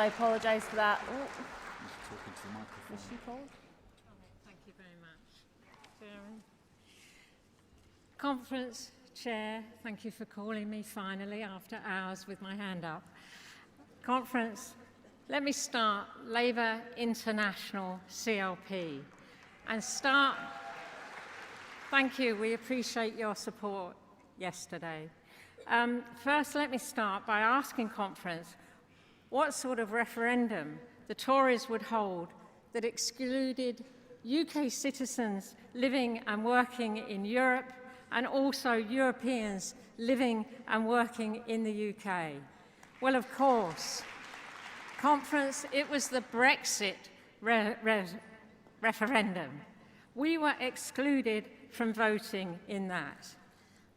I apologise for that. Oh. Talking to the microphone. Is she called? Thank you very much, Chairman. Conference Chair, thank you for calling me finally after hours with my hand up. Conference, let me start Labour International CLP and start. Thank you, we appreciate your support yesterday. First, let me start by asking Conference what sort of referendum the Tories would hold that excluded UK citizens living and working in Europe and also Europeans living and working in the UK. Well, of course, Conference, it was the Brexit referendum. We were excluded from voting in that.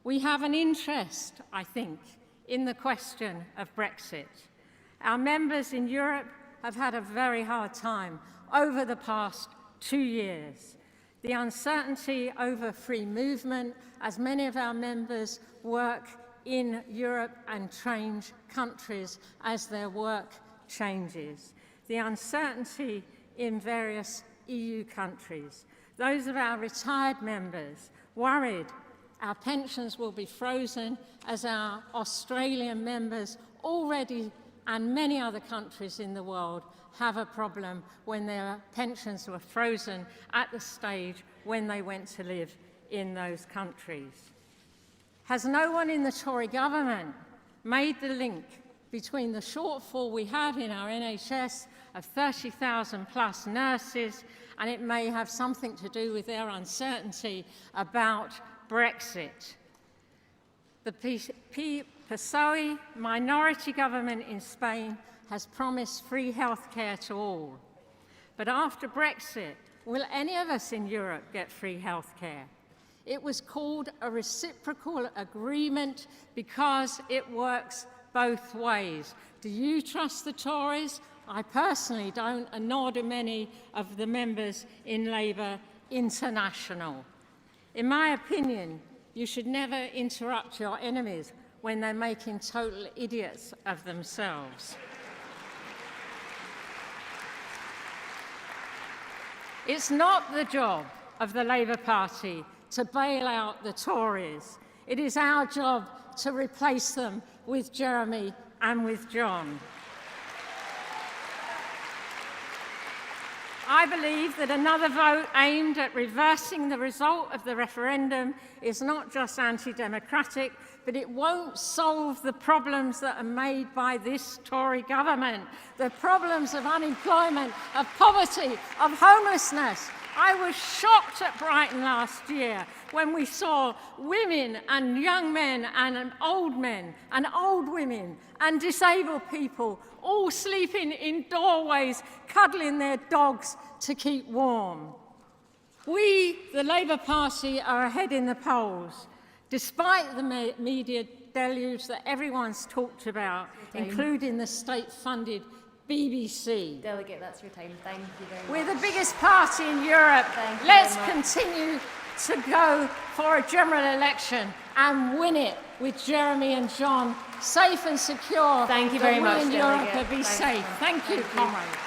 We have an interest, I think, in the question of Brexit. Our members in Europe have had a very hard time over the past 2 years. The uncertainty over free movement, as many of our members work in Europe and change countries as their work changes. The uncertainty in various EU countries. Those of our retired members worried our pensions will be frozen, as our Australian members already and many other countries in the world have a problem when their pensions were frozen at the stage when they went to live in those countries. Has no one in the Tory government made the link between the shortfall we have in our NHS of 30,000 plus nurses, and it may have something to do with their uncertainty about Brexit? The PSOE minority government in Spain has promised free healthcare to all. But after Brexit, will any of us in Europe get free healthcare? It was called a reciprocal agreement because it works both ways. Do you trust the Tories? I personally don't, and nor do many of the members in Labour International. In my opinion, you should never interrupt your enemies when they're making total idiots of themselves. It's not the job of the Labour Party to bail out the Tories. It is our job to replace them with Jeremy and with John. I believe that another vote aimed at reversing the result of the referendum is not just anti-democratic, but it won't solve the problems that are made by this Tory government. The problems of unemployment, of poverty, of homelessness. I was shocked at Brighton last year when we saw women and young men and old women and disabled people all sleeping in doorways, cuddling their dogs to keep warm. We, the Labour Party, are ahead in the polls, despite the media deluge that everyone's talked about, including the state-funded BBC. Delegate, that's your time. Thank you very much. We're the biggest party in Europe. Let's continue to go for a general election and win it with Jeremy and John, safe and secure. Thank you very much, Delegate. Europe will be safe. Thank you, comrades.